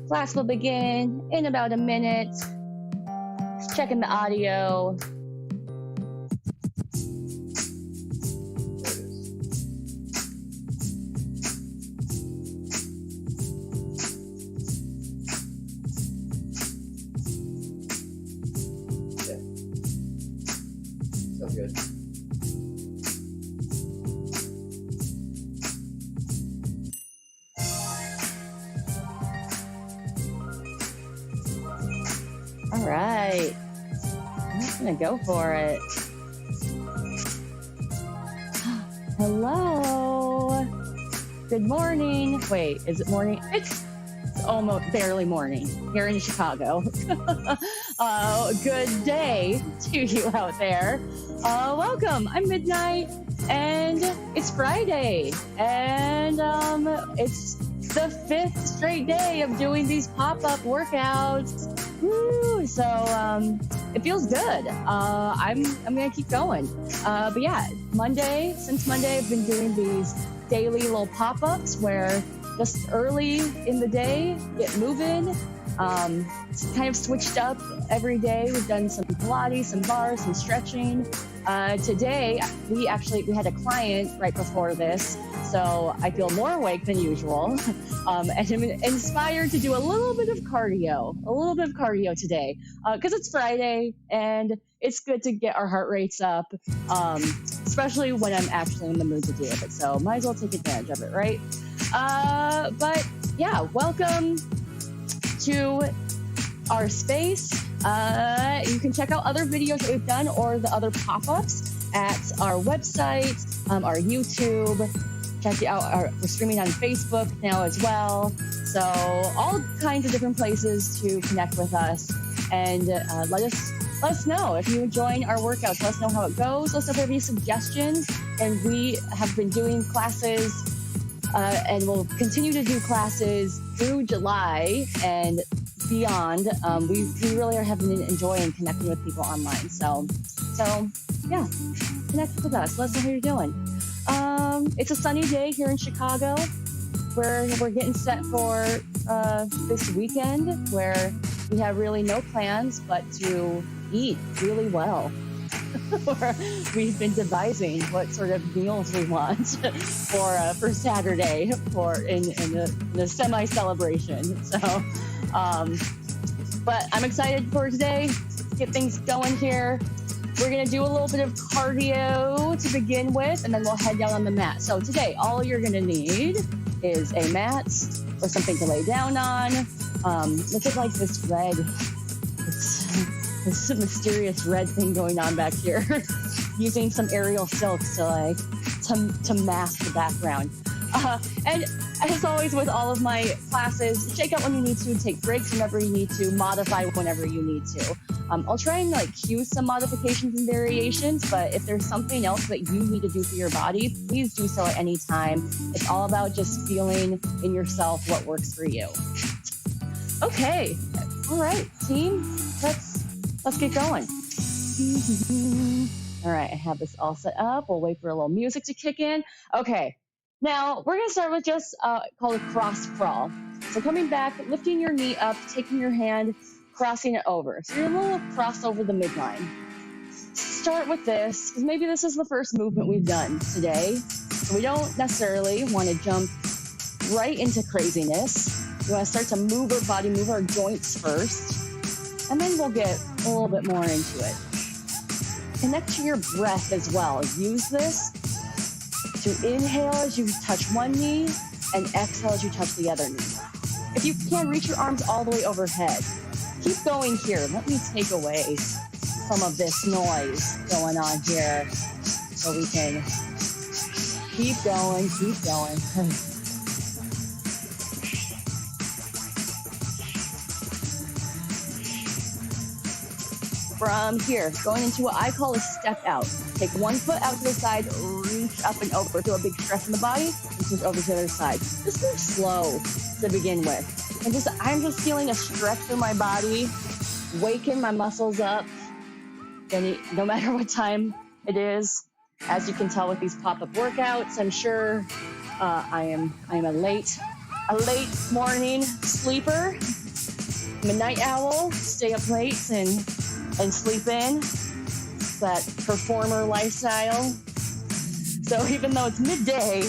Class will begin in about a minute. Checking the audio. Good. All right. I'm just going to go for it. Hello. Good morning. Wait, is it morning? It's almost barely morning here in Chicago. Good day to you out there. Welcome. I'm Midnight, and it's Friday, and it's the 5th straight day of doing these pop-up workouts. Woo! So it feels good. I'm gonna keep going. But yeah, since Monday, I've been doing these daily little pop-ups where just early in the day, get moving. It's kind of switched up every day. We've done some Pilates, some bars, some stretching. Today, we had a client right before this, so I feel more awake than usual. And I'm inspired to do a little bit of cardio today, because it's Friday and it's good to get our heart rates up, especially when I'm actually in the mood to do it. So might as well take advantage of it, right? But yeah, welcome to our space. You can check out other videos that we've done or the other pop-ups at our website, our YouTube. Check it out. We're streaming on Facebook now as well. So all kinds of different places to connect with us, and let us know if you join our workouts. Let us know how it goes. Let us know if you have any suggestions. And we have been doing classes, and we'll continue to do classes through July and beyond. We really are enjoying connecting with people online. So yeah, connect with us. Let us know how you're doing. It's a sunny day here in Chicago. We're getting set for this weekend where we have really no plans but to eat really well. We've been devising what sort of meals we want for Saturday in the semi-celebration. So, but I'm excited for today. Let's get things going here. We're going to do a little bit of cardio to begin with, and then we'll head down on the mat. So today, all you're going to need is a mat or something to lay down on. Look at like this mysterious red thing going on back here. Using some aerial silks to mask the background. And as always with all of my classes, shake out when you need to, take breaks whenever you need to, modify whenever you need to. I'll try and cue some modifications and variations, but if there's something else that you need to do for your body, please do so at any time. It's all about just feeling in yourself what works for you. Okay, all right, team, let's get going. All right, I have this all set up. We'll wait for a little music to kick in. Okay, now we're gonna start with just called a cross crawl. So coming back, lifting your knee up, taking your hand, crossing it over. So you're a little cross over the midline. Start with this, because maybe this is the first movement we've done today. So we don't necessarily want to jump right into craziness. We want to start to move our body, move our joints first, and then we'll get a little bit more into it. Connect to your breath as well. Use this to inhale as you touch one knee and exhale as you touch the other knee. If you can, reach your arms all the way overhead. Keep going here. Let me take away some of this noise going on here so we can keep going. From here, going into what I call a step out. Take one foot out to the side, reach up and over. Feel a big stretch in the body, and switch over to the other side. Just move slow to begin with. And I'm just feeling a stretch through my body, waking my muscles up. No matter what time it is, as you can tell with these pop-up workouts, I'm sure I am a late a late morning sleeper. I'm a night owl, stay up late and sleep in. That performer lifestyle. So even though it's midday,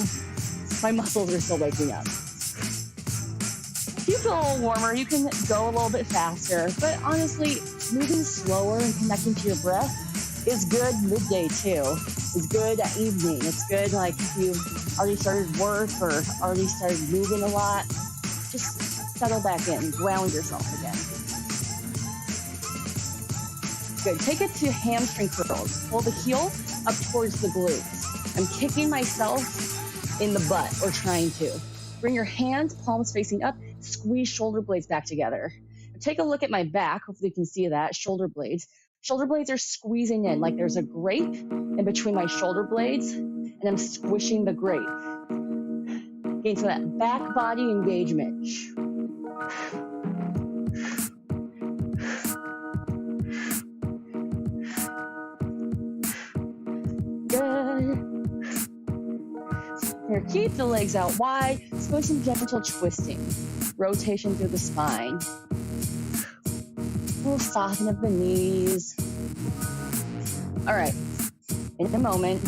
my muscles are still waking up. If you feel a little warmer, you can go a little bit faster. But honestly, moving slower and connecting to your breath is good midday too. It's good at evening. It's good like if you've already started work or already started moving a lot. Just settle back in, ground yourself again. Good. Take it to hamstring curls. Pull the heel up towards the glutes. I'm kicking myself in the butt, or trying to. Bring your hands, palms facing up, squeeze shoulder blades back together. Take a look at my back. Hopefully you can see that, shoulder blades. Shoulder blades are squeezing in like there's a grape in between my shoulder blades, and I'm squishing the grape. Getting to that back body engagement. Good. Here, keep the legs out wide. Let's go some gentle twisting. Rotation through the spine. A little soften of the knees. All right. In a moment,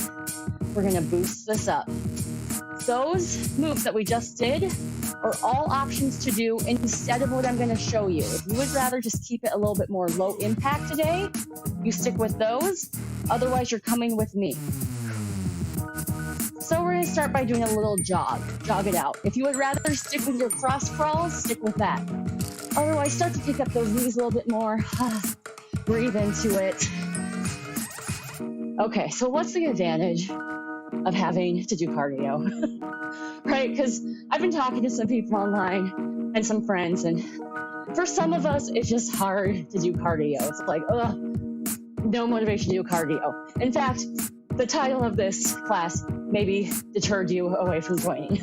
we're going to boost this up. Those moves that we just did are all options to do instead of what I'm going to show you. If you would rather just keep it a little bit more low impact today, you stick with those. Otherwise, you're coming with me. So we're going to start by doing a little jog. Jog it out. If you would rather stick with your cross crawls, stick with that. Otherwise, start to pick up those knees a little bit more. Breathe into it. Okay, so what's the advantage of having to do cardio? Right? Because I've been talking to some people online and some friends, and for some of us, it's just hard to do cardio. It's like, no motivation to do cardio. In fact, the title of this class maybe deterred you away from joining.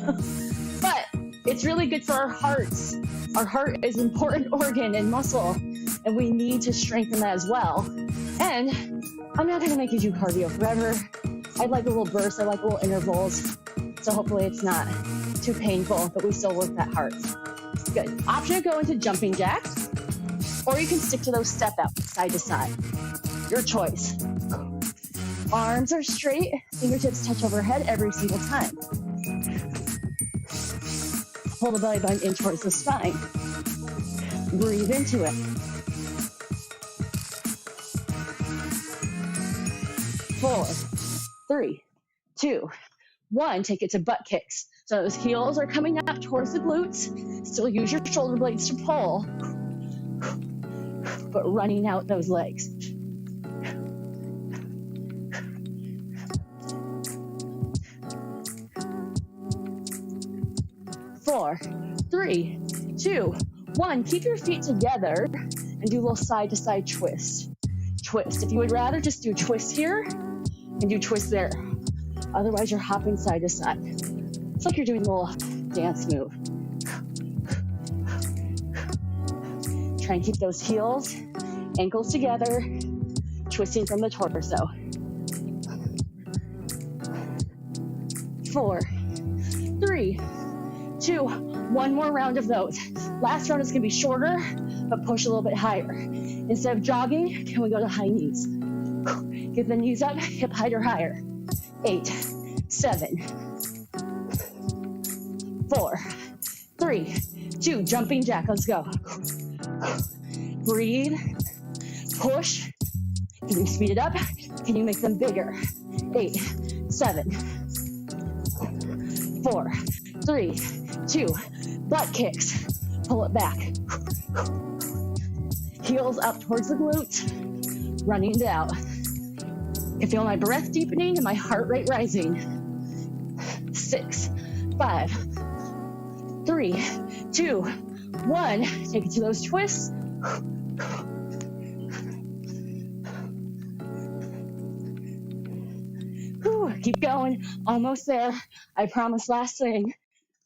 But it's really good for our hearts. Our heart is an important organ and muscle, and we need to strengthen that as well. And I'm not going to make you do cardio forever. I'd like a little burst. I like little intervals. So hopefully it's not too painful, but we still work that heart. Good. Option to go into jumping jacks, or you can stick to those step out side to side. Your choice. Arms are straight, fingertips touch overhead every single time. Pull the belly button in towards the spine. Breathe into it. 4, 3, 2, 1. Take it to butt kicks. So those heels are coming up towards the glutes. Still use your shoulder blades to pull, but running out those legs. 4, 3, 2, 1. Keep your feet together and do a little side to side twist. Twist. If you would rather just do twist here and do twist there. Otherwise, you're hopping side to side. It's like you're doing a little dance move. Try and keep those heels, ankles together, twisting from the torso. 4, 3, 2, 1 more round of those. Last round is going to be shorter, but push a little bit higher. Instead of jogging, can we go to high knees? Get the knees up, hip height or higher. 8, 7, 4, 3, 2, jumping jack, let's go. Breathe, push. Can you speed it up? Can you make them bigger? 8, 7, 4, 3, 2, butt kicks. Pull it back. Heels up towards the glutes, running it out. I can feel my breath deepening and my heart rate rising. 6, 5, 3, 2, 1. Take it to those twists. Whew, keep going. Almost there. I promise. Last thing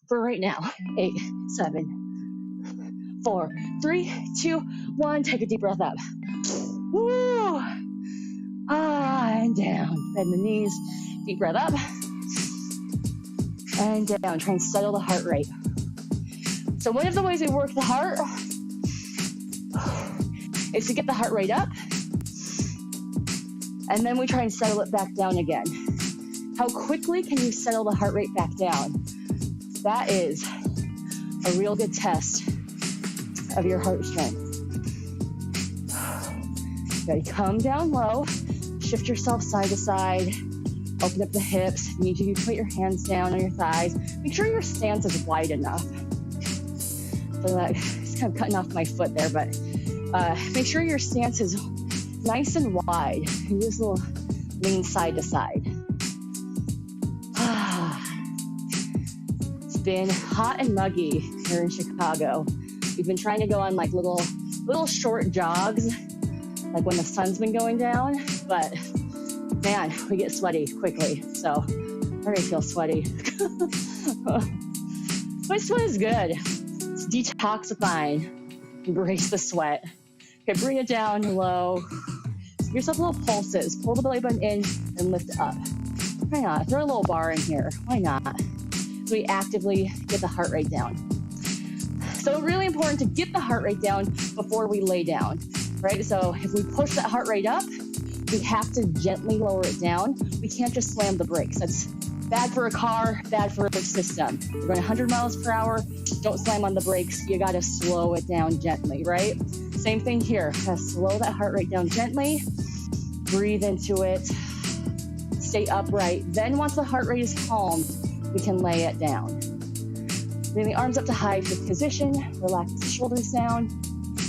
for right now. 8, 7, 4, 3, 2, 1. Take a deep breath up. Woo! And down. Bend the knees. Deep breath up. And down. Try and settle the heart rate. So one of the ways we work the heart is to get the heart rate up, and then we try and settle it back down again. How quickly can you settle the heart rate back down? That is a real good test of your heart strength. You gotta come down low, shift yourself side to side, open up the hips. You need to put your hands down on your thighs. Make sure your stance is wide enough. So that, it's kind of cutting off my foot there, but make sure your stance is nice and wide. You just a little lean side to side. It's been hot and muggy here in Chicago. We've been trying to go on like little short jogs, like when the sun's been going down, but man, we get sweaty quickly. So I already feel sweaty. But sweat is good. It's detoxifying. Embrace the sweat. Okay, bring it down low. Give yourself little pulses. Pull the belly button in and lift up. Why not? Throw a little bar in here. Why not? So we actively get the heart rate down. So really important to get the heart rate down before we lay down, right? So if we push that heart rate up, we have to gently lower it down. We can't just slam the brakes. That's bad for a car, bad for the system. You're going 100 miles per hour, don't slam on the brakes. You got to slow it down gently, right? Same thing here. Slow that heart rate down gently. Breathe into it. Stay upright. Then once the heart rate is calmed, we can lay it down. Bring the arms up to high fifth position. Relax the shoulders down.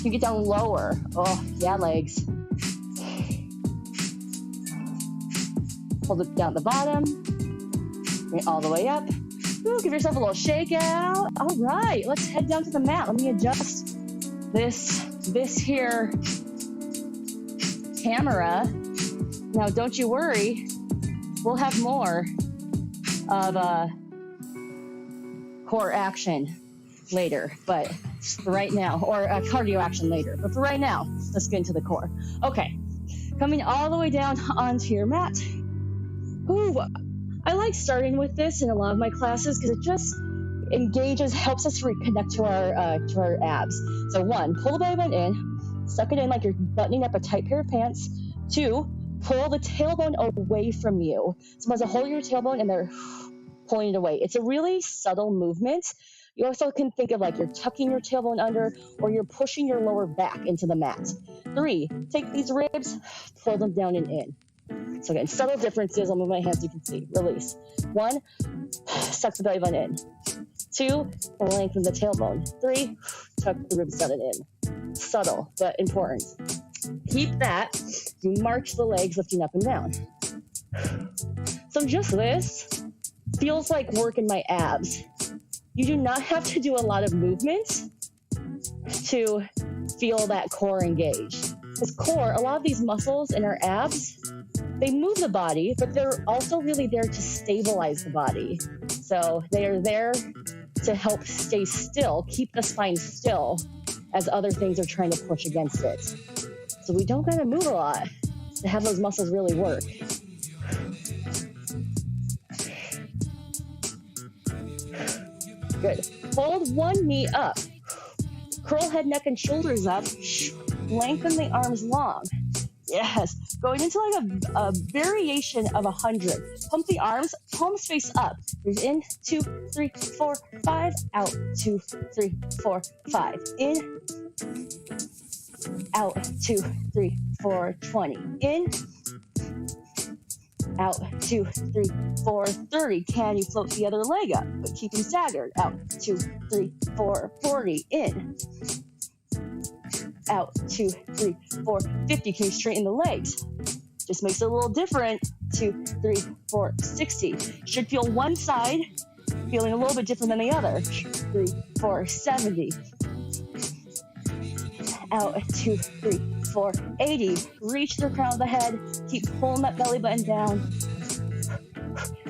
You get down lower. Oh, yeah, legs. Hold it down at the bottom. Bring it all the way up. Ooh, give yourself a little shake out. All right, let's head down to the mat. Let me adjust this here camera. Now, don't you worry. We'll have more of core action later, but for right now, or cardio action later. But for right now, let's get into the core. Okay, coming all the way down onto your mat. Ooh, I like starting with this in a lot of my classes because it just helps us reconnect to our abs. So 1, pull the belly button in, suck it in like you're buttoning up a tight pair of pants. 2, pull the tailbone away from you. Sometimes hold your tailbone and they're pulling it away. It's a really subtle movement. You also can think of like you're tucking your tailbone under or you're pushing your lower back into the mat. 3, take these ribs, pull them down and in. So again, subtle differences. I'll move my hands so you can see. Release. 1, suck the belly button in. 2, lengthen the tailbone. 3, tuck the ribs down and in. Subtle, but important. Keep that. You march the legs lifting up and down. So just this feels like work in my abs. You do not have to do a lot of movement to feel that core engaged. Because core, a lot of these muscles in our abs, they move the body, but they're also really there to stabilize the body. So they are there to help stay still, keep the spine still as other things are trying to push against it. So we don't gotta move a lot to have those muscles really work. Good. Hold one knee up. Curl head, neck, and shoulders up. Lengthen the arms long. Yes. Going into like a variation of 100. Pump the arms, palms face up. Breathe in, 2, 3, 4, 5. Out, 2, 3, 4, 5. In, out, 2, 3, 4, 20. In, out, 2, 3, 4, 30. Can you float the other leg up, but keep them staggered? Out, 2, 3, 4, 40. In, out, 2, 3, 4, 50. Can you straighten the legs? Just makes it a little different. 2, 3, 4, 60. Should feel one side feeling a little bit different than the other. 3, 4, 70. Out, 2, 3, 4, 80. Reach the crown of the head. Keep pulling that belly button down.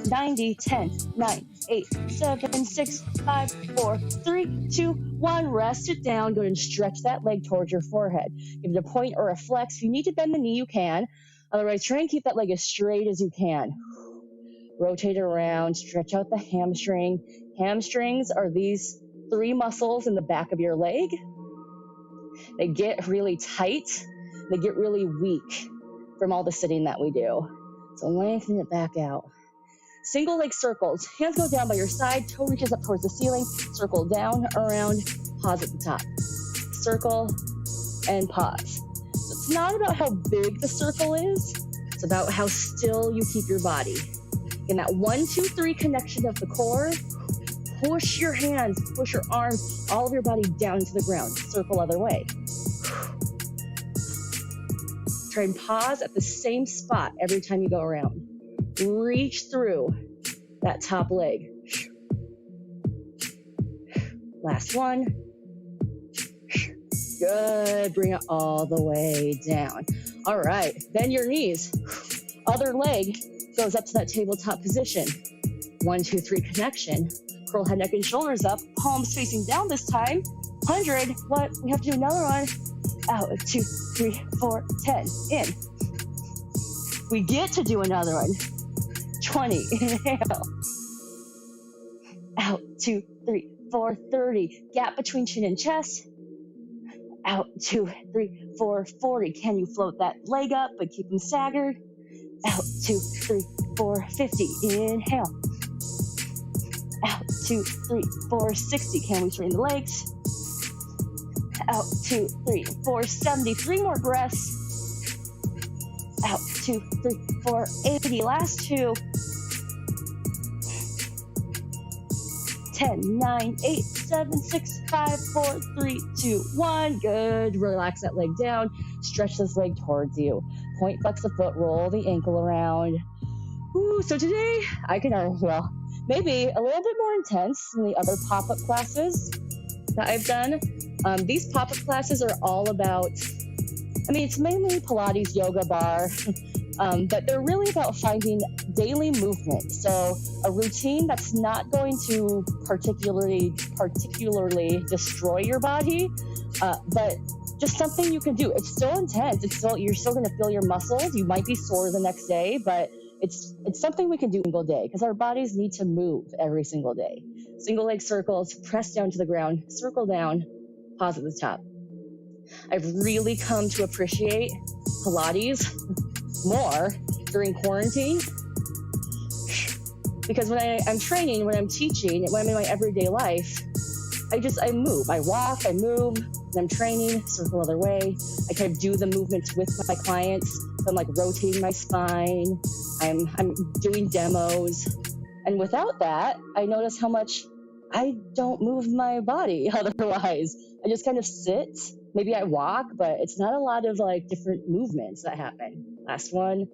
90, 10, 9, 8, 7, 6, 5, 4, 3, 2, 1. Rest it down. Go ahead and stretch that leg towards your forehead. Give it a point or a flex. If you need to bend the knee, you can. Otherwise, try and keep that leg as straight as you can. Rotate around. Stretch out the hamstring. Hamstrings are these 3 muscles in the back of your leg. They get really tight. They get really weak from all the sitting that we do. So lengthen it back out. Single leg circles. Hands go down by your side. Toe reaches up towards the ceiling. Circle down, around, pause at the top. Circle and pause. So it's not about how big the circle is. It's about how still you keep your body. In that 1, 2, 3 connection of the core, push your hands, push your arms, all of your body down to the ground. Circle other way. Try and pause at the same spot every time you go around. Reach through that top leg. Last one. Good. Bring it all the way down. All right. Bend your knees. Other leg goes up to that tabletop position. 1, 2, 3 connection. Curl head, neck, and shoulders up. Palms facing down this time. 100. What? We have to do another one. Out. 2, 3, 4, 10. In. We get to do another one. 20. Inhale. Out. 2, 3, 4, 30. Gap between chin and chest. Out. 2, 3, 4, 40. Can you float that leg up but keep them staggered? Out. 2, 3, 4, 50. Inhale. Out. 2, 3, 4, 60. Can we straighten the legs? Out. 2, 3, 4, 70. 3 more breaths. Out. 2, 3, 4, 80. Last 2. 10, 9, 8, 7, 6, 5, 4, 3, 2, 1. Good. Relax that leg down. Stretch this leg towards you. Point, flex the foot, roll the ankle around. Ooh, so today I can, maybe a little bit more intense than the other pop-up classes that I've done. These pop-up classes are all about, it's mainly Pilates, yoga, bar, but they're really about finding daily movement. So a routine that's not going to particularly destroy your body, but just something you can do. It's still intense. You're still going to feel your muscles. You might be sore the next day, but it's something we can do every single day because our bodies need to move every single day. Single leg circles, press down to the ground, circle down, pause at the top. I've really come to appreciate Pilates more during quarantine because when I'm training, when I'm teaching, when I'm in my everyday life, I move. I walk, I move, and I'm training, circle other way. I kind of do the movements with my clients. So I'm like rotating my spine. I'm doing demos. And without that, I notice how much I don't move my body otherwise. I just kind of sit. Maybe I walk, but it's not a lot of like different movements that happen. Last one.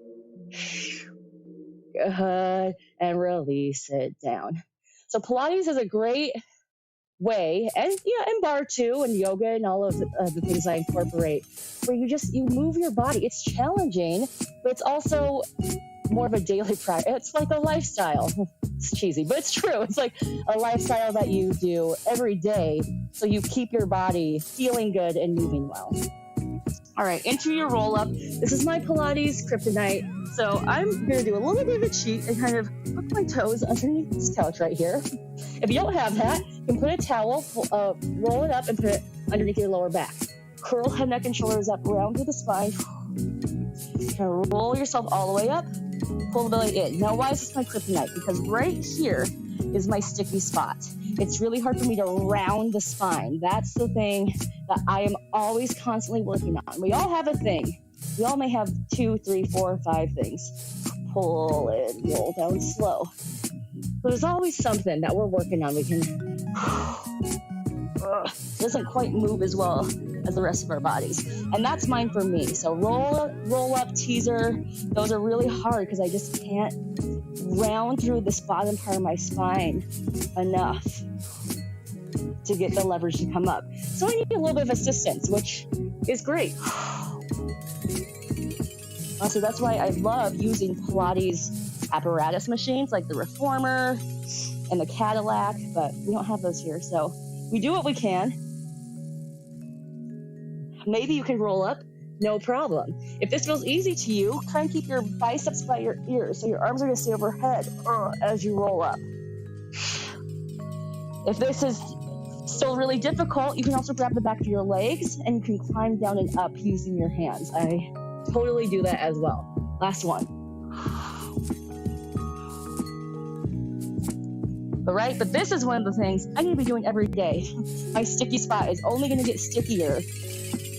Good. And release it down. So Pilates is a great way, and bar too, and yoga and all of the things I incorporate, where you move your body. It's challenging, but it's also more of a daily practice. It's like a lifestyle. It's cheesy, but it's true. It's like a lifestyle that you do every day, so you keep your body feeling good and moving well. All right, into your roll up. This is my Pilates kryptonite. So I'm going to do a little bit of a cheat and kind of hook my toes underneath this couch right here. If you don't have that, you can put a towel, roll it up and put it underneath your lower back. Curl head, neck, and shoulders up, round through the spine. Kind of roll yourself all the way up, pull the belly in. Now, why is this my kryptonite? Because right here is my sticky spot. It's really hard for me to round the spine. That's the thing that I am always constantly working on. We all have a thing. We all may have 2, 3, 4, 5 things. Pull and roll down slow. But there's always something that we're working on. We can doesn't quite move as well as the rest of our bodies. And that's mine for me. So roll up, teaser. Those are really hard because I just can't round through this bottom part of my spine enough to get the leverage to come up. So I need a little bit of assistance, which is great. So that's why I love using Pilates apparatus machines like the Reformer and the Cadillac, but we don't have those here. So we do what we can. Maybe you can roll up, no problem. If this feels easy to you, try and keep your biceps by your ears so your arms are going to stay overhead as you roll up. If this is Still really difficult. You can also grab the back of your legs and you can climb down and up using your hands. I totally do that as well. Last one. All right, but this is one of the things I need to be doing every day. My sticky spot is only going to get stickier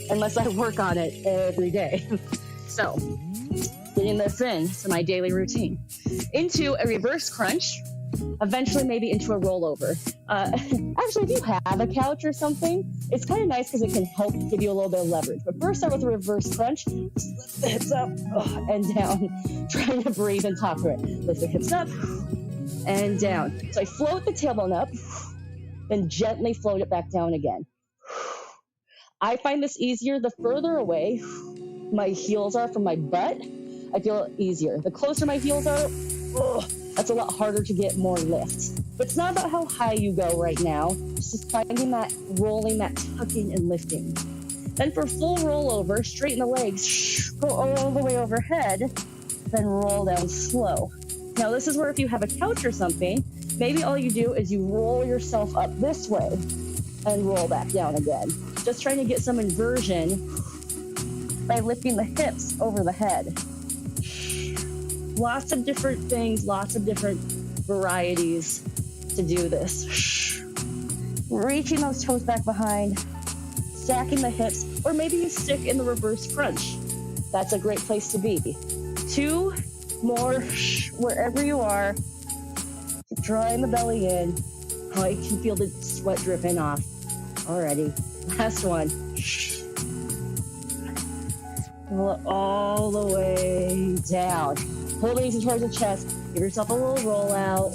unless I work on it every day. So, getting this in to my daily routine. Into a reverse crunch, eventually maybe into a rollover. Actually, if you have a couch or something, it's kind of nice because it can help give you a little bit of leverage. But first, start with a reverse crunch. Lift the hips up and down, trying to breathe and talk through it. Lift the hips up and down. So I float the tailbone up, then gently float it back down again. I find this easier the further away my heels are from my butt. I feel it easier. The closer my heels are, that's a lot harder to get more lift. But it's not about how high you go right now. It's just finding that rolling, that tucking and lifting. Then for full rollover, straighten the legs, go all the way overhead, then roll down slow. Now this is where if you have a couch or something, maybe all you do is you roll yourself up this way and roll back down again. Just trying to get some inversion by lifting the hips over the head. Lots of different things, lots of different varieties to do this. Reaching those toes back behind, stacking the hips, or maybe you stick in the reverse crunch. That's a great place to be. 2 more, wherever you are, drawing the belly in. Oh, I can feel the sweat dripping off already. Last one. All the way down. Pull the knees towards the chest. Give yourself a little roll out.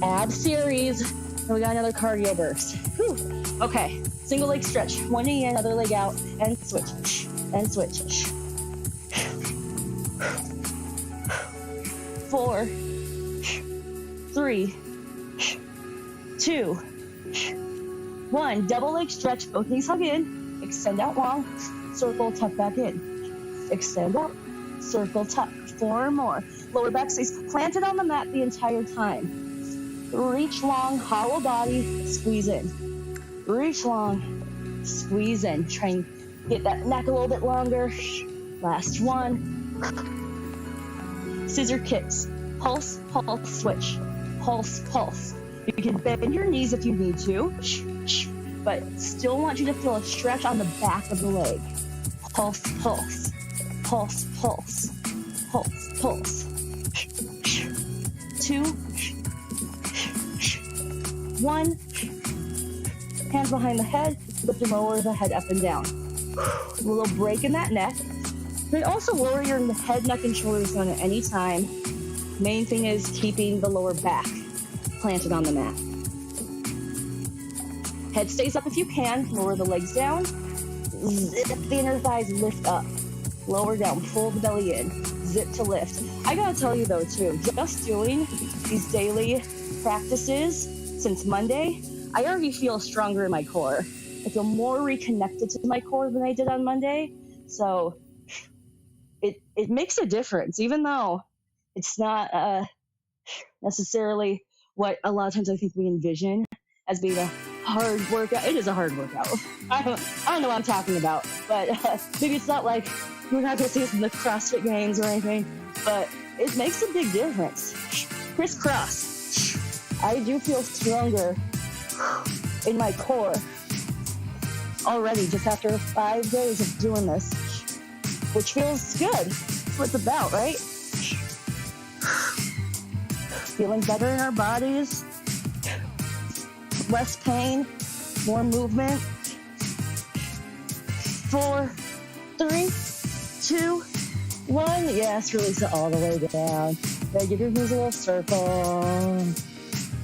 Ab series. And we got another cardio burst. Whew. Okay. Single leg stretch. One knee in, other leg out, and switch. And switch. 4, 3, 2, 1. Double leg stretch. Both knees hug in. Extend out long. Circle, tuck back in. Extend out. Circle, tuck. 4 more. Lower back stays planted on the mat the entire time. Reach long, hollow body, squeeze in. Reach long, squeeze in. Try and get that neck a little bit longer. Last one. Scissor kicks. Pulse, pulse, switch. Pulse, pulse. You can bend your knees if you need to, but still want you to feel a stretch on the back of the leg. Pulse, pulse. Pulse, pulse. Pulse, pulse. 2, 1. Hands behind the head, lift and lower the head up and down. A little break in that neck. But also lower your head, neck, and shoulders down at any time. Main thing is keeping the lower back planted on the mat. Head stays up if you can. Lower the legs down. Zip the inner thighs, lift up. Lower down, pull the belly in. Zip to lift. I gotta tell you though too, just doing these daily practices since Monday, I already feel stronger in my core. I feel more reconnected to my core than I did on Monday. So it makes a difference, even though it's not necessarily what a lot of times I think we envision as being a hard workout. It is a hard workout. I don't know what I'm talking about, but maybe it's not like you're not going to see this in the CrossFit games or anything, but it makes a big difference. Crisscross. I do feel stronger in my core already just after 5 days of doing this, which feels good. That's what it's about, right? Feeling better in our bodies, less pain, more movement. 4, 3, 2, 1. Yes, release it all the way down. Now give your knees a little circle.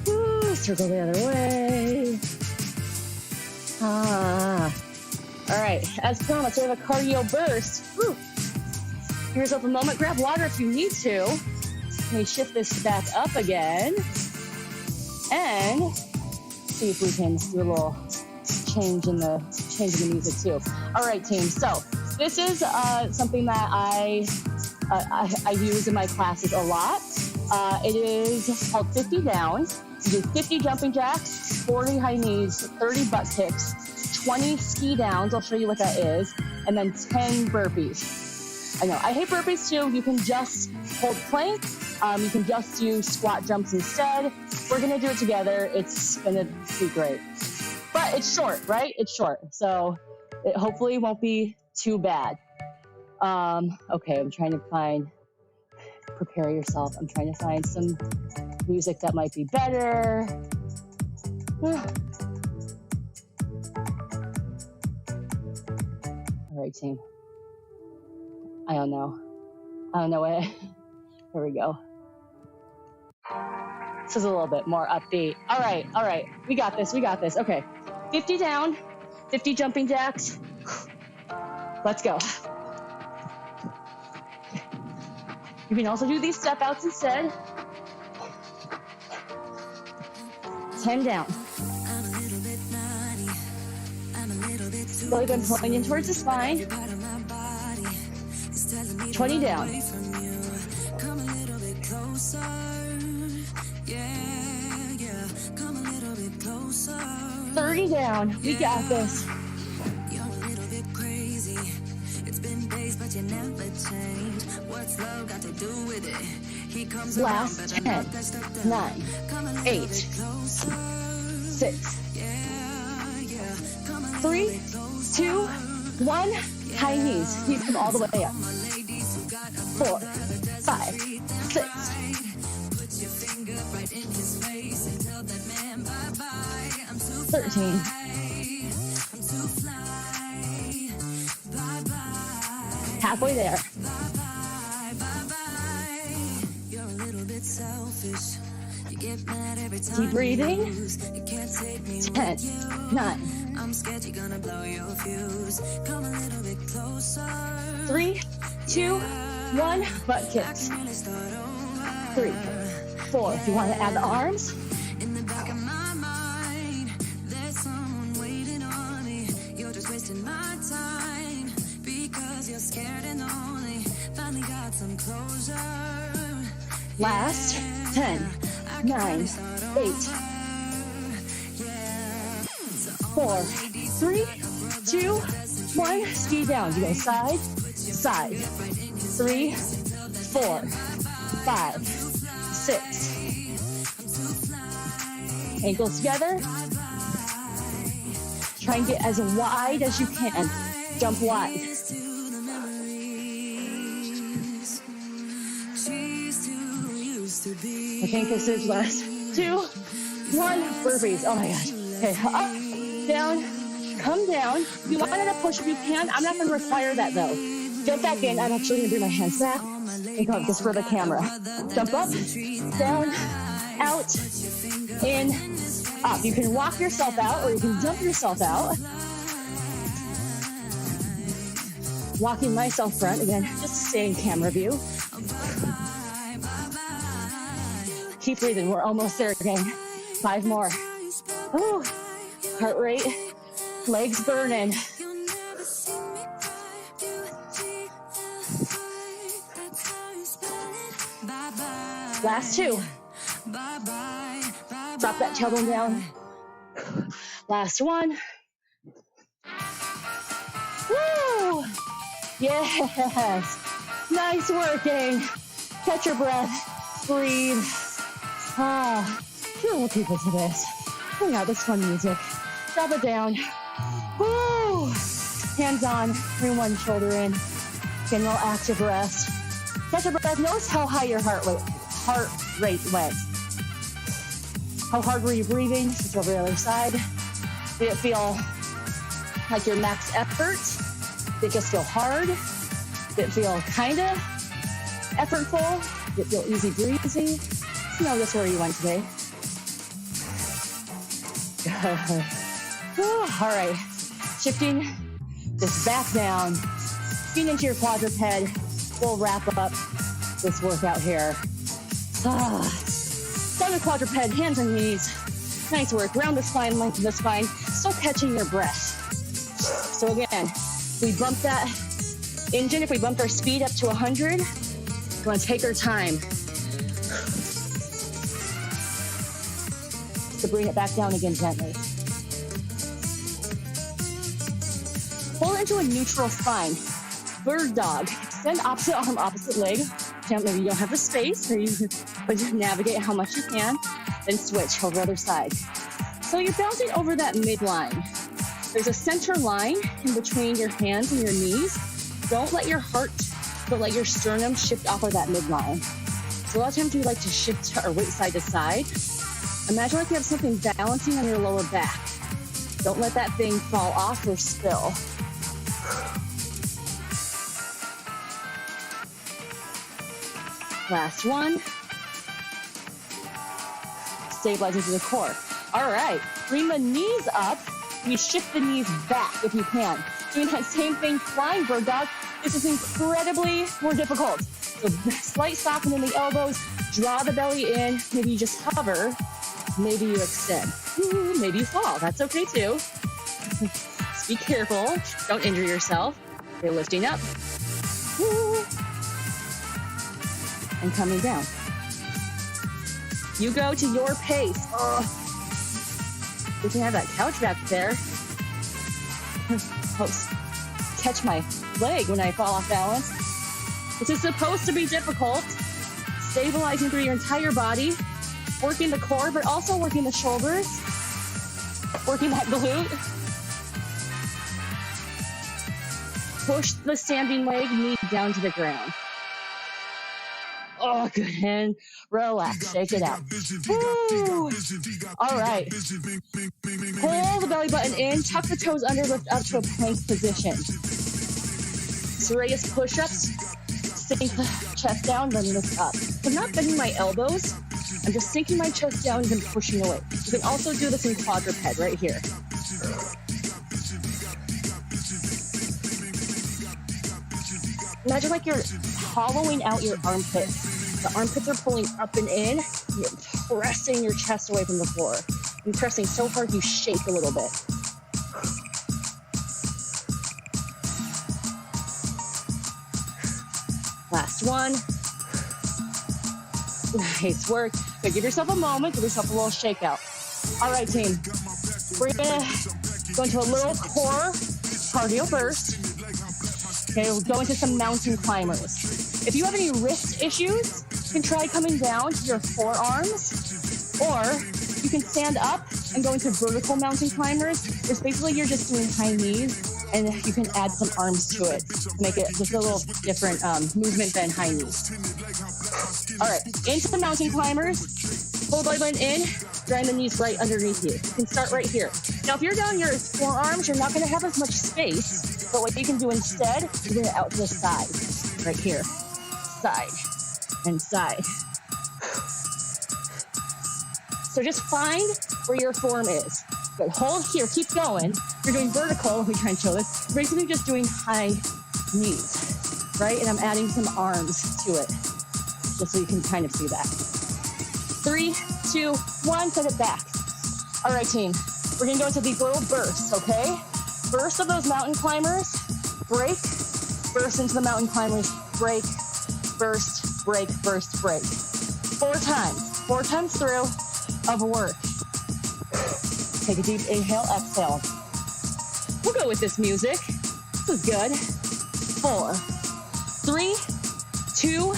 Woo, circle the other way. All right, as promised, we have a cardio burst. Woo. Give yourself a moment, grab water if you need to. Let me shift this back up again. And see if we can do a little change in the music too. All right, team. So this is something that I use in my classes a lot. It is called 50 down. You do 50 jumping jacks, 40 high knees, 30 butt kicks, 20 ski downs, I'll show you what that is, and then 10 burpees. I know, I hate burpees too. You can just hold plank. You can just do squat jumps instead. We're gonna do it together. It's gonna be great. But it's short, right? It's short. So it hopefully won't be too bad. Okay, I'm trying to prepare yourself. I'm trying to find some music that might be better. All right, team. I don't know what. There we go. This is a little bit more upbeat. All right. We got this. Okay. 50 down, 50 jumping jacks. Let's go. You can also do these step outs instead. 10 down. Belly button pulling in towards the spine. 20 down. 30 down. We got this. Last 10, 9, 8, 6, 3, 2, 1. High knees. Knees come all the way up. 4, 5, 6. 13. Halfway there. Keep breathing. 10, 9, 3, 2, 1. Butt kicks. 3, 4. If you want to add the arms. 10, 9, 8, 4, 3, 2, 1. Ski down. You go side, side. 3, 4, 5, 6. Ankles together. Try and get as wide as you can. Jump wide. I think this is last 2, 1. Burpees. Oh my gosh. Okay, up, down, come down. If you wanted to push, if you can. I'm not going to require that though. Jump back in. I'm actually going to bring my hands back and go just for the camera. Jump up, down, out, in, up. You can walk yourself out or you can jump yourself out. Walking myself front again, just stay in camera view. Keep breathing. We're almost there again. 5 more. Ooh. Heart rate, legs burning. Last 2. Drop that tailbone down. Last 1. Woo! Yes. Nice working. Catch your breath. Breathe. We'll keep it to this. Bring out this fun music. Drop it down. Woo! Hands on. Bring one shoulder in. General active rest. Catch your breath. Notice how high your heart rate went. How hard were you breathing? Switch over to the other side. Did it feel like your max effort? Did it just feel hard? Did it feel kind of effortful? Did it feel easy breezy? Notice where you went today. All right. Shifting this back down. Feet into your quadruped. We'll wrap up this workout here. Down the quadruped, hands and knees. Nice work. Round the spine, lengthen the spine. Still catching your breath. So again, we bump that engine. If we bumped our speed up to 100, we want to take our time. to bring it back down again gently. Pull into a neutral spine. Bird dog. Extend opposite arm, opposite leg. Maybe you don't have the space, or you navigate how much you can. Then switch over the other side. So you're bouncing over that midline. There's a center line in between your hands and your knees. Don't let your sternum shift off of that midline. So a lot of times we like to shift our weight side to side. Imagine like you have something balancing on your lower back. Don't let that thing fall off or spill. Last one. Stabilizing through the core. All right, bring the knees up. You shift the knees back if you can. Doing that same thing, flying bird dog. This is incredibly more difficult. So slight soften in the elbows, draw the belly in. Maybe you just hover. Maybe you extend. Ooh, maybe you fall. That's okay too. Just be careful. Don't injure yourself. You're lifting up. Ooh. And coming down. You go to your pace. Oh. We can have that couch back there. Catch my leg when I fall off balance. This is supposed to be difficult. Stabilizing through your entire body, working the core, but also working the shoulders, working that glute. Push the standing leg, knee down to the ground. Oh, good. And relax. Shake it out. Woo. All right. Pull the belly button in. Tuck the toes under. Lift up to a plank position. Serious push-ups. Sink the chest down, then lift up. I'm not bending my elbows. I'm just sinking my chest down and then pushing away. You can also do this in quadruped right here. Imagine like you're hollowing out your armpits. The armpits are pulling up and in. You're pressing your chest away from the floor. You're pressing so hard you shake a little bit. Last one. Nice work. Good. Give yourself a moment. Give yourself a little shakeout. All right, team. We're going to go into a little core cardio burst. Okay, we'll go into some mountain climbers. If you have any wrist issues, you can try coming down to your forearms, or you can stand up and go into vertical mountain climbers. It's basically you're just doing high knees, and you can add some arms to it to make it just a little different movement than high knees. All right, into the mountain climbers. Pull the belly button in, grind the knees right underneath you. You can start right here. Now, if you're down your forearms, you're not going to have as much space, but what you can do instead is bring it out to the side, right here. Side and side. So just find where your form is. Good. Hold here. Keep going. You're doing vertical. Let me try and show this. You're basically just doing high knees, right? And I'm adding some arms to it, just so you can kind of see that. 3, 2, 1. Set it back. All right, team. We're going to go into these little bursts, okay? Burst of those mountain climbers. Break. Burst into the mountain climbers. Break. Burst. Break. Burst. Break. 4 times. 4 times through of work. Take a deep inhale, exhale. We'll go with this music. This is good. 4, 3, 2,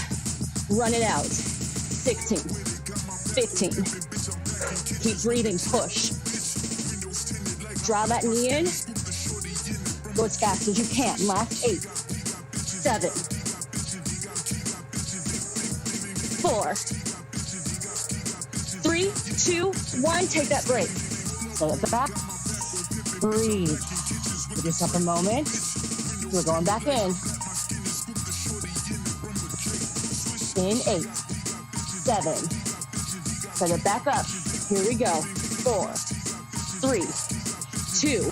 run it out. 16, 15. Keep breathing, push. Draw that knee in. Go as fast as you can. Last 8, 7, 4, 3, 2, 1. Take that break. Set it back. Breathe. Give yourself a moment. We're going back in. In 8, 7. Set it back up. Here we go. 4, 3, 2.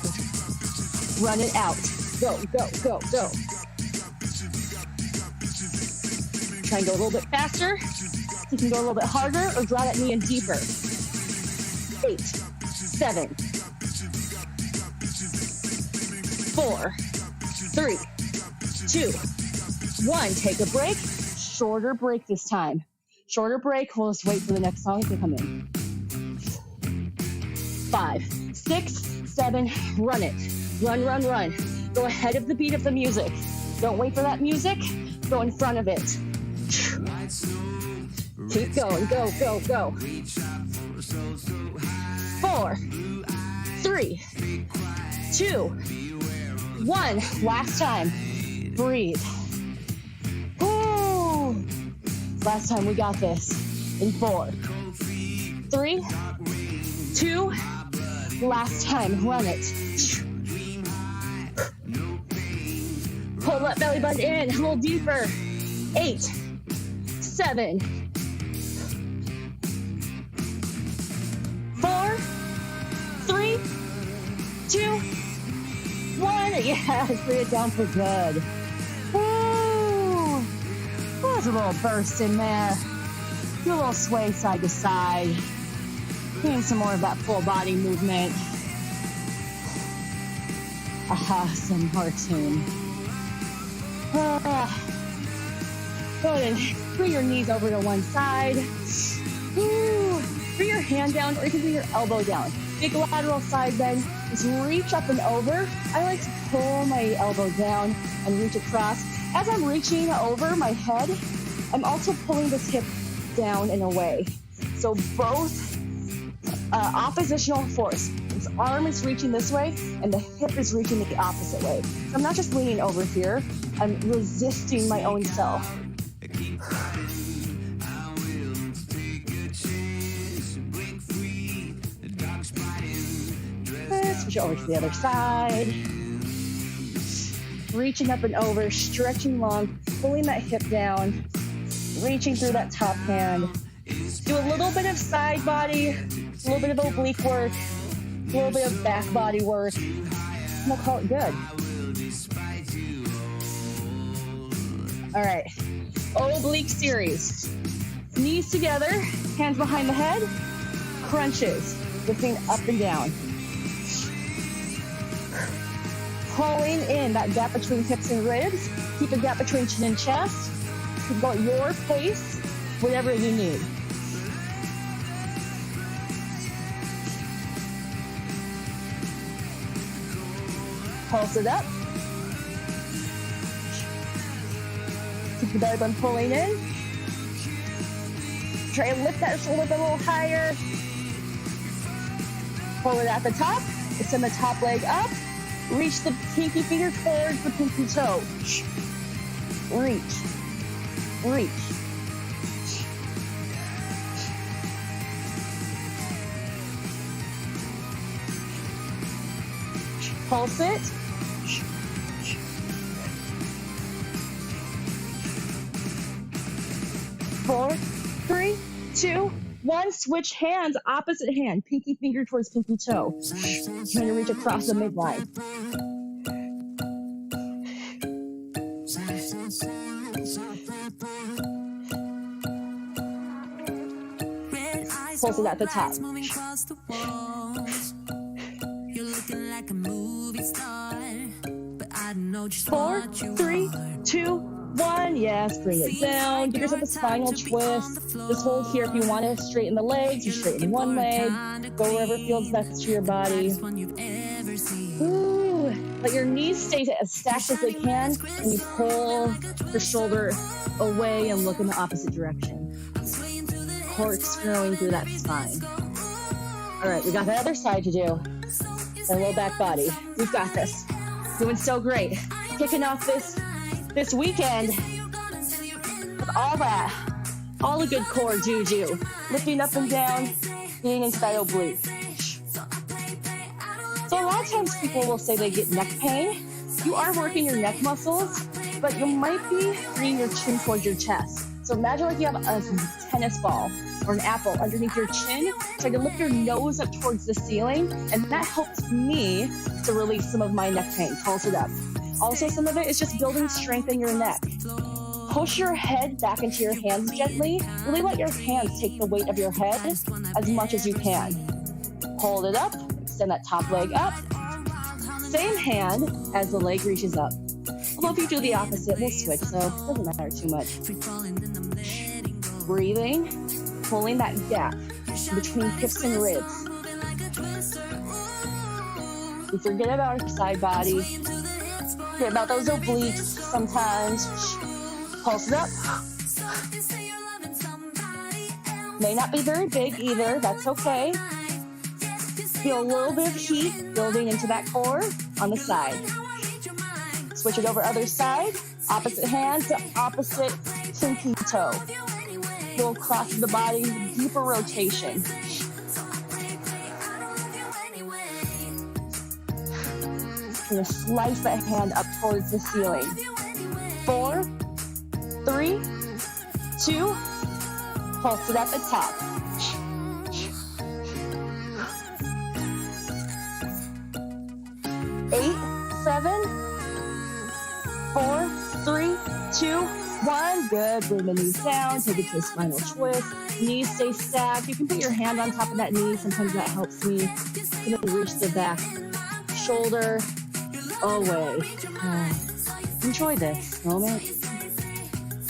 Run it out. Go, go, go, go. Try and go a little bit faster. You can go a little bit harder or draw that knee in deeper. 8, 7, 4, 3, 2, 1. Take a break. Shorter break this time. Shorter break. We'll just wait for the next song to come in. 5, 6, 7, run it. Run, run, run. Go ahead of the beat of the music. Don't wait for that music. Go in front of it. Keep going. Go, go, go. 4, 3, 2, 1. Last time. Breathe. Woo. Last time, we got this. In 4, 3, 2, last time. Run it. Pull that belly button in. A little deeper. 8, 7, 4, 3, 2, 1. Yes, bring it down for good. Woo! There's a little burst in there. Do a little sway side to side. Getting some more of that full body movement. Some more tune. Go ahead and bring your knees over to one side. Woo! Bring your hand down, or you can bring your elbow down. Big lateral side bend. Just reach up and over. I like to pull my elbow down and reach across. As I'm reaching over my head, I'm also pulling this hip down and away. So both oppositional force. This arm is reaching this way, and the hip is reaching the opposite way. So I'm not just leaning over here. I'm resisting my own self. Switch over to the other side. Reaching up and over, stretching long, pulling that hip down, reaching through that top hand. Do a little bit of side body, a little bit of oblique work, a little bit of back body work, and we'll call it good. All right, oblique series. Knees together, hands behind the head, crunches, lifting up and down. Pulling in that gap between hips and ribs. Keep a gap between chin and chest. Go at your pace, whatever you need. Pulse it up. Keep the belly button pulling in. Try and lift that shoulder a little higher. Pull it at the top. Extend the top leg up. Reach the pinky finger towards the pinky toe. Reach. Reach. Pulse it. Four, three, two, one. Switch hands, opposite hand. Pinky finger towards pinky toe. Trying to reach across the midline. Pulse it at the top. 4, 3, 2, 1. Yes, bring it down. Give yourself a spinal twist. Just hold here. If you want to straighten the legs, you straighten one leg. Go wherever feels best to your body. Ooh. Let your knees stay as stacked as they can, and you pull the shoulder away and look in the opposite direction. Corkscrewing through that spine. All right, we got the other side to do. And low back body. We've got this. Doing so great. Kicking off this weekend with all the good core juju. Lifting up and down, being inside oblique. So a lot of times people will say they get neck pain. You are working your neck muscles, but you might be bringing your chin towards your chest. So imagine like you have a tennis ball or an apple underneath your chin. Try to lift your nose up towards the ceiling, and that helps me to release some of my neck pain. Pulse it up. Also, some of it is just building strength in your neck. Push your head back into your hands gently. Really let your hands take the weight of your head as much as you can. Hold it up. Extend that top leg up. Same hand as the leg reaches up. Although if you do the opposite, we'll switch, so it doesn't matter too much. Breathing, pulling that gap between hips and ribs. We forget about our side body. Forget about those obliques sometimes. Pulse it up. May not be very big either. That's okay. Feel a little bit of heat building into that core on the side. Switch it over other side. Opposite hand to opposite pinky toe. Little cross of the body, deeper rotation. I'm going to slice that hand up towards the ceiling. 4, 3, 2, pulse it at the top. 8, 7, 4, 3, 2, 1. Good. Bring the knees down. Take it to a spinal twist. Knees stay stacked. You can put your hand on top of that knee. Sometimes that helps me. You can reach the back shoulder away. Enjoy this moment.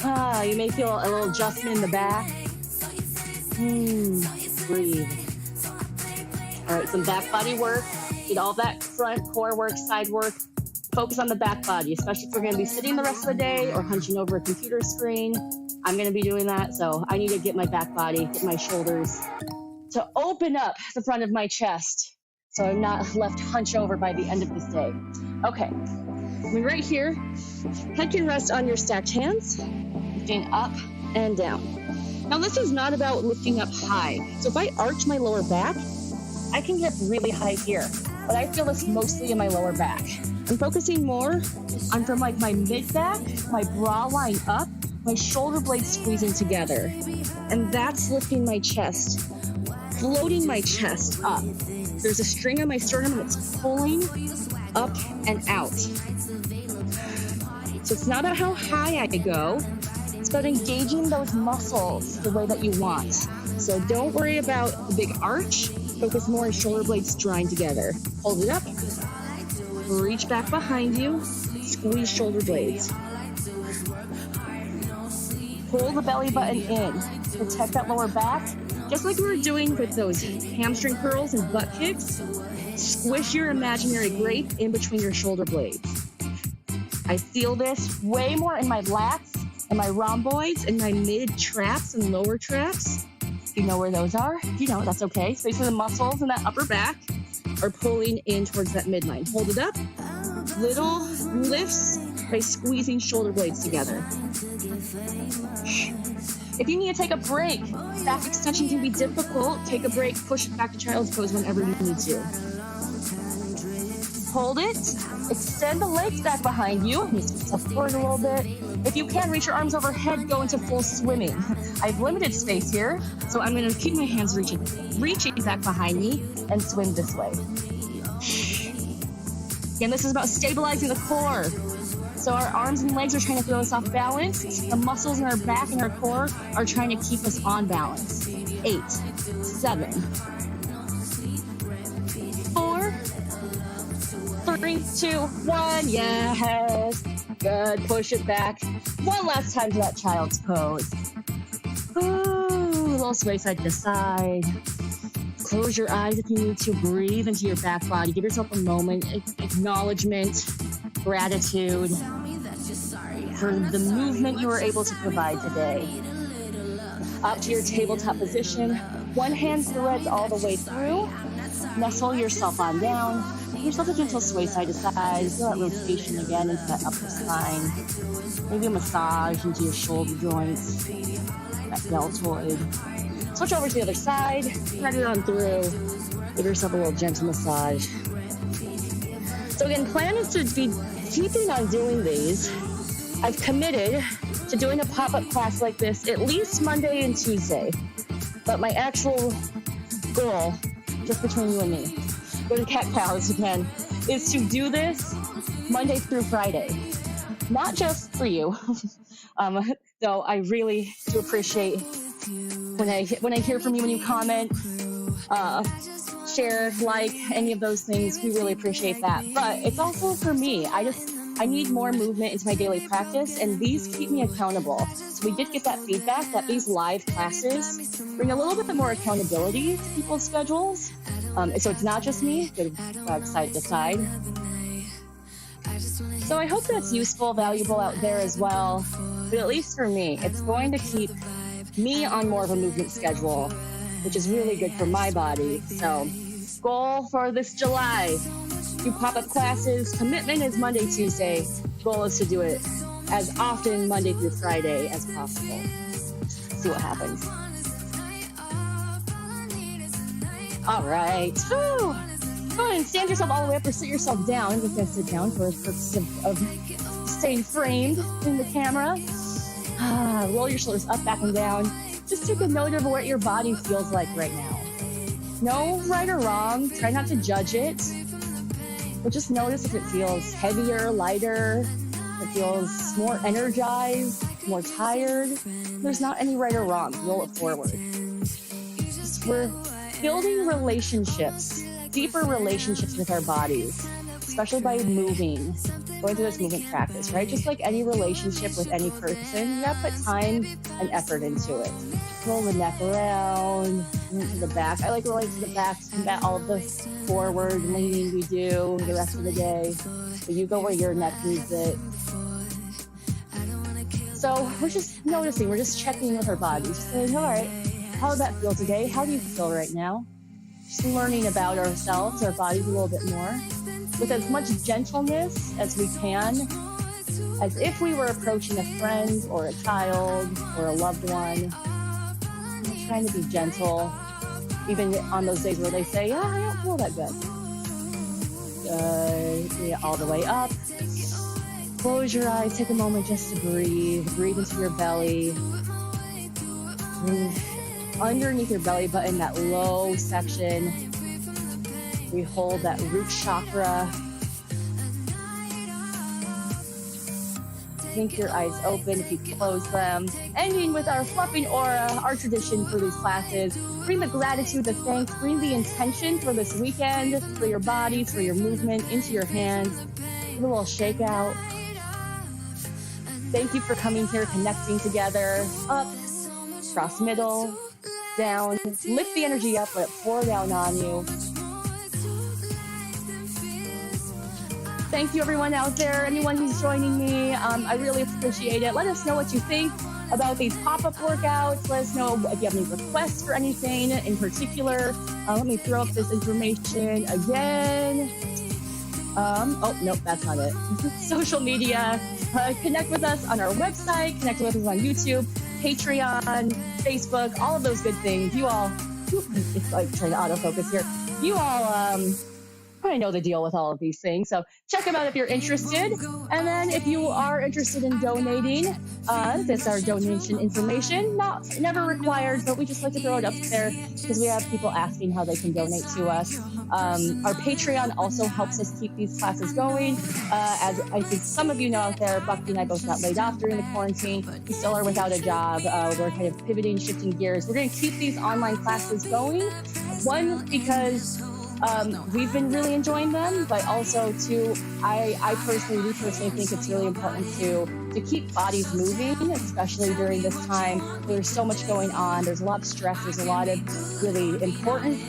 You may feel a little adjustment in the back. Breathe. All right, some back body work. Get all that front core work, side work. Focus on the back body, especially if we're going to be sitting the rest of the day or hunching over a computer screen. I'm going to be doing that, so I need to get my back body, get my shoulders to open up the front of my chest so I'm not left hunched over by the end of this day. Okay, right here, head can rest on your stacked hands, lifting up and down. Now this is not about lifting up high. So if I arch my lower back, I can get really high here, but I feel this mostly in my lower back. I'm focusing more on from like my mid back, my bra line up, my shoulder blades squeezing together. And that's lifting my chest, floating my chest up. There's a string on my sternum that's pulling up and out. So it's not about how high I go, it's about engaging those muscles the way that you want. So don't worry about the big arch, focus more on shoulder blades drawing together. Hold it up. Reach back behind you, squeeze shoulder blades. Pull the belly button in, protect that lower back. Just like we were doing with those hamstring curls and butt kicks, squish your imaginary grape in between your shoulder blades. I feel this way more in my lats and my rhomboids and my mid traps and lower traps. If you know where those are, you know, that's okay. So the muscles in that upper back are pulling in towards that midline. Hold it up. Little lifts by squeezing shoulder blades together. If you need to take a break, back extension can be difficult. Take a break, push it back to child's pose whenever you need to. Hold it. Extend the legs back behind you. Step forward a little bit. If you can, reach your arms overhead, go into full swimming. I have limited space here, so I'm going to keep my hands reaching back behind me and swim this way. Again, this is about stabilizing the core. So our arms and legs are trying to throw us off balance. The muscles in our back and our core are trying to keep us on balance. 8, 7, 4, 3, 2, 1. Yes. Good. Push it back. One last time to that child's pose. Ooh, a little sway side to side. Close your eyes if you need to. Breathe into your back body. Give yourself a moment. Acknowledgement, gratitude for the movement you were able to provide today. Up to your tabletop position. One hand threads all the way through. Nestle yourself on down. Give yourself a gentle sway side to side. Feel that rotation again into that upper spine. Maybe a massage into your shoulder joints, that deltoid. Switch over to the other side. Thread it on through. Give yourself a little gentle massage. So again, plan is to be keeping on doing these. I've committed to doing a pop-up class like this at least Monday and Tuesday. But my actual goal, just between you and me, go to Cat Pals again, is to do this Monday through Friday. Not just for you, though I really do appreciate when I hear from you, when you comment, share, like, any of those things. We really appreciate that. But it's also for me. I need more movement into my daily practice, and these keep me accountable. So we did get that feedback that these live classes bring a little bit more accountability to people's schedules. So it's not just me, good side to side. So I hope that's useful, valuable out there as well. But at least for me, it's going to keep me on more of a movement schedule, which is really good for my body. So goal for this July, do pop-up classes. Commitment is Monday, Tuesday. Goal is to do it as often Monday through Friday as possible. See what happens. All right. Whew. Go ahead and stand yourself all the way up or sit yourself down. I'm just going to sit down for the purpose of staying framed in the camera. Roll your shoulders up, back, and down. Just take a note of what your body feels like right now. No right or wrong. Try not to judge it. But just notice if it feels heavier, lighter, if it feels more energized, more tired. There's not any right or wrong. Roll it forward. We're building relationships, deeper relationships with our bodies, especially by moving, going through this movement practice, right? Just like any relationship with any person, you gotta put time and effort into it. Roll the neck around, to the back. I like rolling to the back to combat all of the forward leaning we do the rest of the day. But you go where your neck needs it. So we're just noticing, we're just checking with our bodies, just saying, all right, how did that feel today? How do you feel right now? Just learning about ourselves, our bodies a little bit more, with as much gentleness as we can, as if we were approaching a friend or a child or a loved one. We're trying to be gentle, even on those days where they say, yeah, I don't feel that good. Yeah, all the way up. Close your eyes, take a moment just to breathe. Breathe into your belly. Breathe underneath your belly button, that low section. We hold that root chakra. Keep your eyes open if you close them. Ending with our fluffing aura, our tradition for these classes. Bring the gratitude, the thanks, bring the intention for this weekend, for your bodies, for your movement, into your hands. Give a little shake out. Thank you for coming here, connecting together. Up, cross middle, down. Lift the energy up, let it pour down on you. Thank you, everyone out there, anyone who's joining me. I really appreciate it. Let us know what you think about these pop-up workouts. Let us know if you have any requests for anything in particular. Let me throw up this information again. Oh, nope, that's not it. Social media. Connect with us on our website. Connect with us on YouTube, Patreon, Facebook, all of those good things. You all, it's like trying to autofocus here. You all, I know the deal with all of these things. So check them out if you're interested. And then if you are interested in donating, this is our donation information. Never required, but we just like to throw it up there because we have people asking how they can donate to us. Our Patreon also helps us keep these classes going. As I think some of you know out there, Bucky and I both got laid off during the quarantine. We still are without a job. We're kind of pivoting, shifting gears. We're going to keep these online classes going. One, because we've been really enjoying them, but also too, we personally think it's really important to keep bodies moving, especially during this time. There's so much going on. There's a lot of stress. There's a lot of really important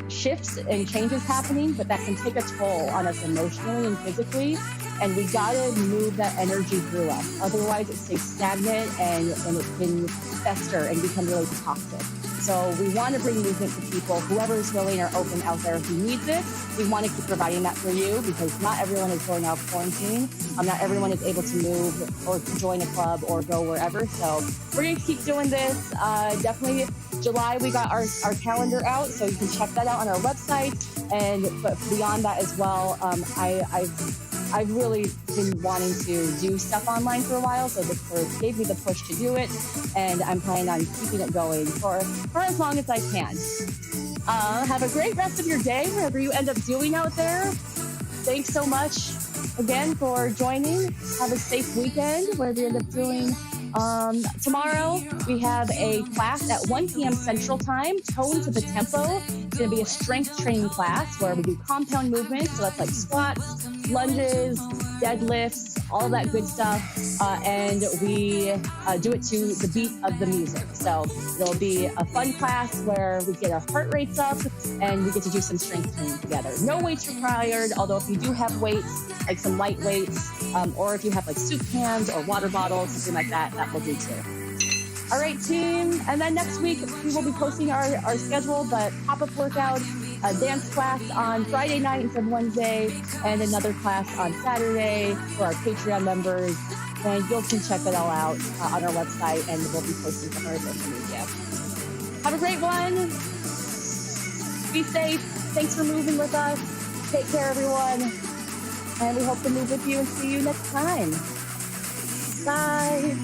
shifts and changes happening, but that can take a toll on us emotionally and physically. And we gotta move that energy through us. Otherwise, it stays stagnant and it can fester and become really toxic. So we want to bring movement to people, whoever is willing or open out there who needs it. We want to keep providing that for you because not everyone is going out of quarantine. Not everyone is able to move or to join a club or go wherever. So we're going to keep doing this. Definitely July, we got our calendar out, so you can check that out on our website. But beyond that as well, I've really been wanting to do stuff online for a while, so this gave me the push to do it, and I'm planning on keeping it going for as long as I can. Have a great rest of your day, whatever you end up doing out there. Thanks so much again for joining. Have a safe weekend, whatever you end up doing. Tomorrow, we have a class at 1 p.m. Central Time, Tone to the Tempo. It's going to be a strength training class where we do compound movements. So that's like squats, lunges, deadlifts, all of that good stuff. And we do it to the beat of the music. So it'll be a fun class where we get our heart rates up and we get to do some strength training together. No weights required, although if you do have weights, like some light weights, or if you have like soup cans or water bottles, something like that, that will do too. All right, team. And then next week, we will be posting our schedule, but pop-up workout, a dance class on Friday night instead of Wednesday, and another class on Saturday for our Patreon members. And you can check it all out on our website, and we'll be posting from our social media. Have a great one. Be safe. Thanks for moving with us. Take care, everyone. And we hope to move with you and see you next time. Bye.